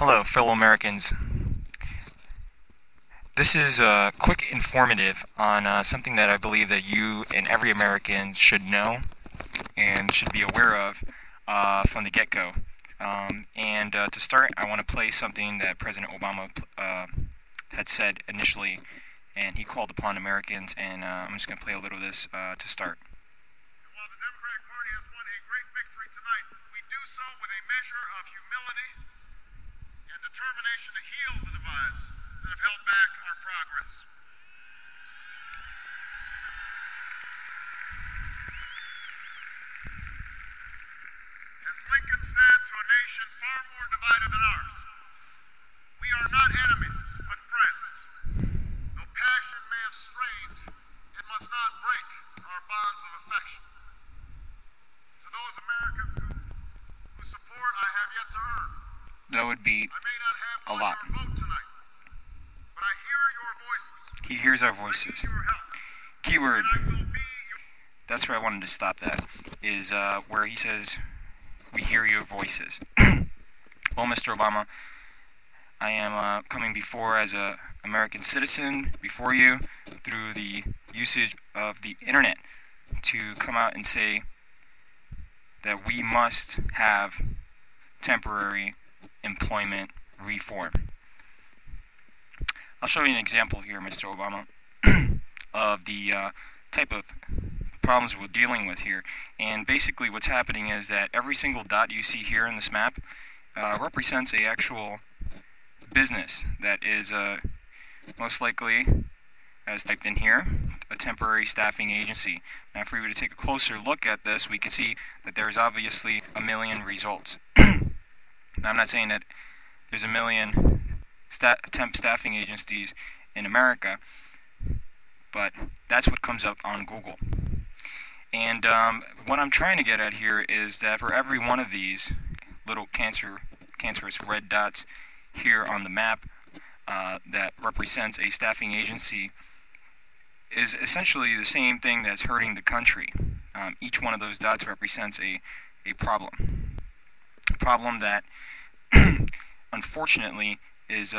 Hello, fellow Americans. This is quick informative on something that I believe that you and every American should know and should be aware of from the get-go. To start, I want to play something that President Obama had said initially, and he called upon Americans, and I'm just going to play a little of this to start. And while the Democratic Party has won a great victory tonight, we do so with a measure of humility and determination to heal the divides that have held back our progress. As Lincoln said to a nation far more divided than ours, we are not enemies, but friends. Though passion may have strained, it must not break our bonds of affection. To those Americans whose support I have yet to earn, That would be I may not have a won lot. your vote tonight, but I hear your voices. He hears our I voices. need your help. Keyword. And I will be your... That's where I wanted to stop that, is where he says, we hear your voices. Well, Mr. Obama, I am coming before as an American citizen, before you, through the usage of the internet, to come out and say that we must have temporary employment reform. I'll show you an example here, Mr. Obama, of the type of problems we're dealing with here. And basically what's happening is that every single dot you see here in this map represents a actual business that is most likely, as typed in here, a temporary staffing agency. Now if we were to take a closer look at this, we can see that there is obviously a million results. Now I'm not saying that there's a million temp staffing agencies in America, but that's what comes up on Google. And what I'm trying to get at here is that for every one of these little cancerous red dots here on the map that represents a staffing agency is essentially the same thing that's hurting the country. Each one of those dots represents a problem. A problem that unfortunately is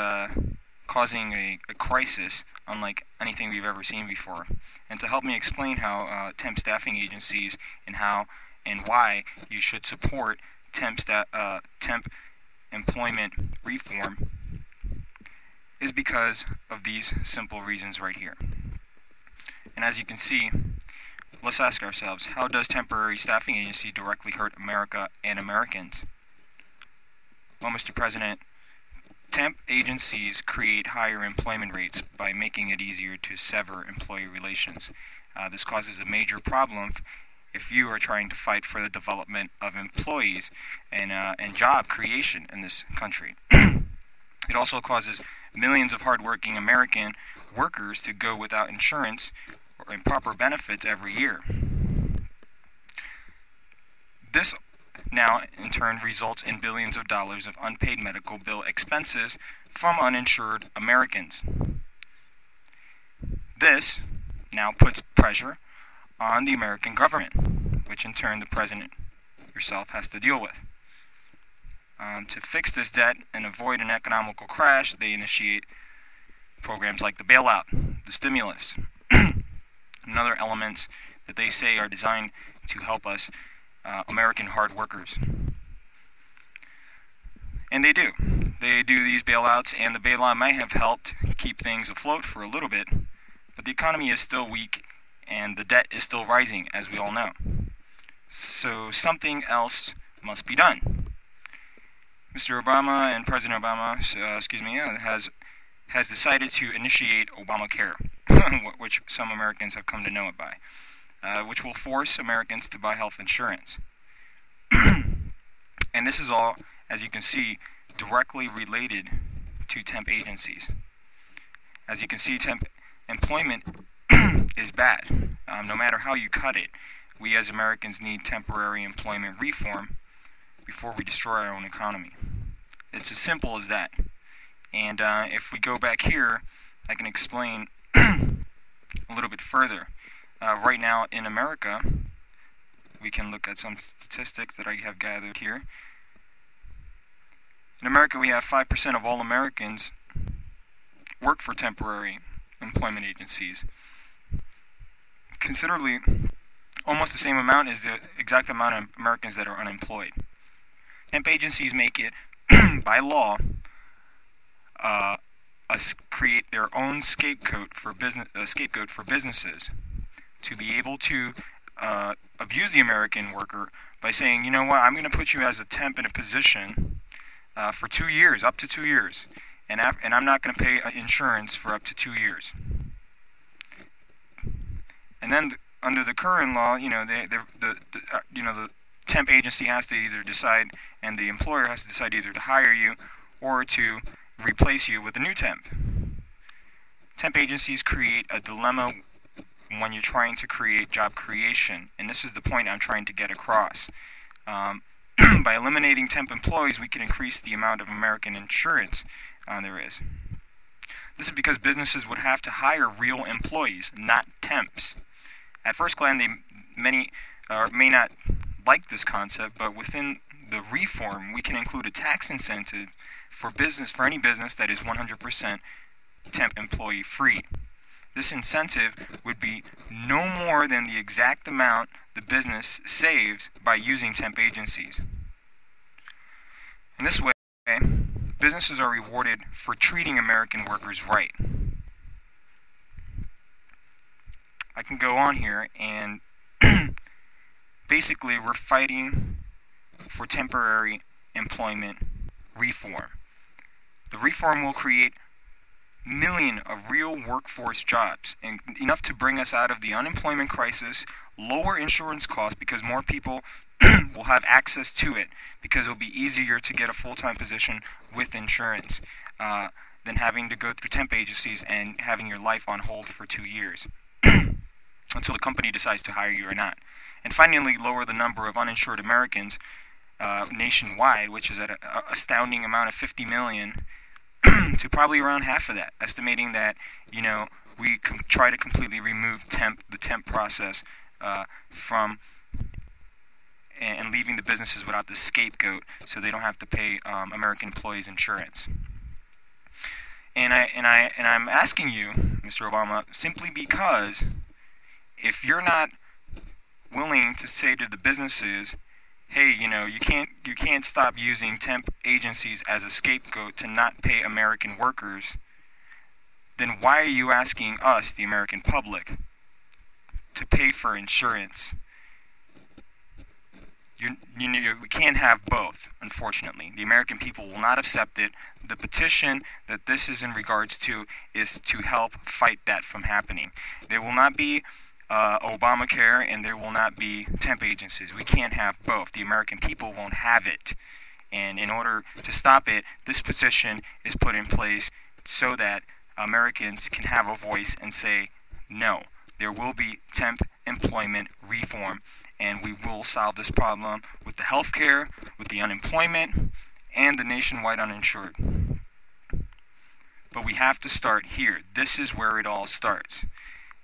causing a crisis unlike anything we've ever seen before. And to help me explain how temp staffing agencies and how and why you should support temp employment reform is because of these simple reasons right here. And as you can see, let's ask ourselves, how does temporary staffing agency directly hurt America and Americans? Well, Mr. President, temp agencies create higher employment rates by making it easier to sever employee relations. This causes a major problem if you are trying to fight for the development of employees and job creation in this country. It also causes millions of hardworking American workers to go without insurance and proper benefits every year. This now in turn results in billions of dollars of unpaid medical bill expenses from uninsured Americans. This now puts pressure on the American government, which in turn the president yourself has to deal with. To fix this debt and avoid an economical crash, they initiate programs like the bailout, the stimulus, and other elements that they say are designed to help us American hard workers. And they do. They do these bailouts, and the bailout might have helped keep things afloat for a little bit, but the economy is still weak and the debt is still rising, as we all know. So something else must be done. Mr. Obama and President Obama, has decided to initiate Obamacare, which some Americans have come to know it by, which will force Americans to buy health insurance. And this is all, as you can see, directly related to temp agencies. As you can see, temp employment is bad. No matter how you cut it, we as Americans need temporary employment reform before we destroy our own economy. It's as simple as that. And if we go back here, I can explain a little bit further. Right now in America, we can look at some statistics that I have gathered here. In America, we have 5% of all Americans work for temporary employment agencies. Considerably, almost the same amount is the exact amount of Americans that are unemployed. Temp agencies make it, by law, create their own scapegoat for businesses to be able to abuse the American worker by saying, you know what, I'm going to put you as a temp in a position for 2 years, up to 2 years, and I'm not going to pay insurance for up to 2 years. And then under the current law, the temp agency has to either decide, and the employer has to decide either to hire you or to replace you with a new temp. Temp agencies create a dilemma when you're trying to create job creation, and this is the point I'm trying to get across. By eliminating temp employees, we can increase the amount of American insurance there is. This is because businesses would have to hire real employees, not temps. At first glance, many may not like this concept, but within the reform, we can include a tax incentive for any business that is 100% temp employee free. This incentive would be no more than the exact amount the business saves by using temp agencies. In this way, businesses are rewarded for treating American workers right. I can go on here, and basically we're fighting for temporary employment reform. The reform will create millions of real workforce jobs, and enough to bring us out of the unemployment crisis, lower insurance costs because more people will have access to it, because it will be easier to get a full-time position with insurance than having to go through temp agencies and having your life on hold for 2 years until the company decides to hire you or not. And finally, lower the number of uninsured Americans nationwide, which is at an astounding amount of 50 million, to probably around half of that, estimating that, we try to completely remove the temp process from and leaving the businesses without the scapegoat, so they don't have to pay American employees insurance. And I'm asking you, Mr. Obama, simply because if you're not willing to say to the businesses, hey, you can't stop using temp agencies as a scapegoat to not pay American workers, then why are you asking us, the American public, to pay for insurance? We can't have both, unfortunately. The American people will not accept it. The petition that this is in regards to is to help fight that from happening. There will not be Obamacare, and there will not be temp agencies. We can't have both. The American people won't have it. And in order to stop it, this petition is put in place so that Americans can have a voice and say, no, there will be temp employment reform, and we will solve this problem with the health care, with the unemployment, and the nationwide uninsured. But we have to start here. This is where it all starts.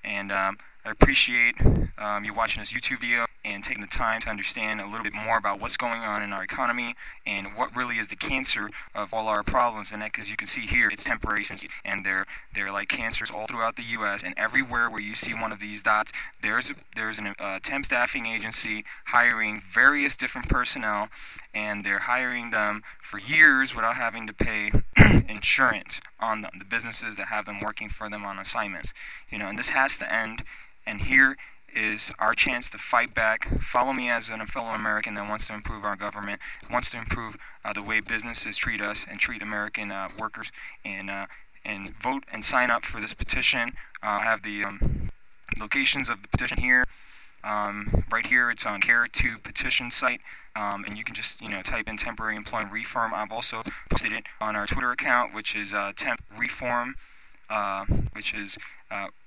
And I appreciate you watching this YouTube video and taking the time to understand a little bit more about what's going on in our economy and what really is the cancer of all our problems. And as you can see here, it's temporary, and they're like cancers all throughout the U.S. And everywhere where you see one of these dots, there's a temp staffing agency hiring various different personnel, and they're hiring them for years without having to pay insurance on them, the businesses that have them working for them on assignments. And this has to end. And here is our chance to fight back. Follow me as a fellow American that wants to improve our government, wants to improve the way businesses treat us and treat American workers, and vote and sign up for this petition. I have the locations of the petition here. Right here, it's on Care2 petition site, and you can just type in temporary employment reform. I've also posted it on our Twitter account, which is Temp Reform, which is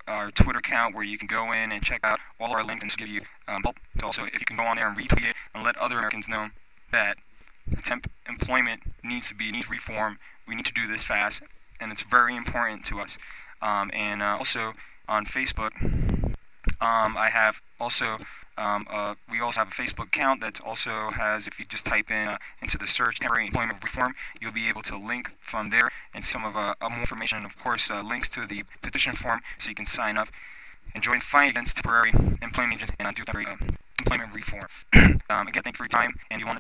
our Twitter account, where you can go in and check out all our links and give you help. Also, if you can go on there and retweet it and let other Americans know that temp employment needs reform. We need to do this fast, and it's very important to us. And also on Facebook, I have also We also have a Facebook account that also has, if you just type in into the search temporary employment reform, you'll be able to link from there and some of more information, and of course links to the petition form so you can sign up and join the fight against temporary employment agencies and do temporary employment reform. Again, thank you for your time, and if you want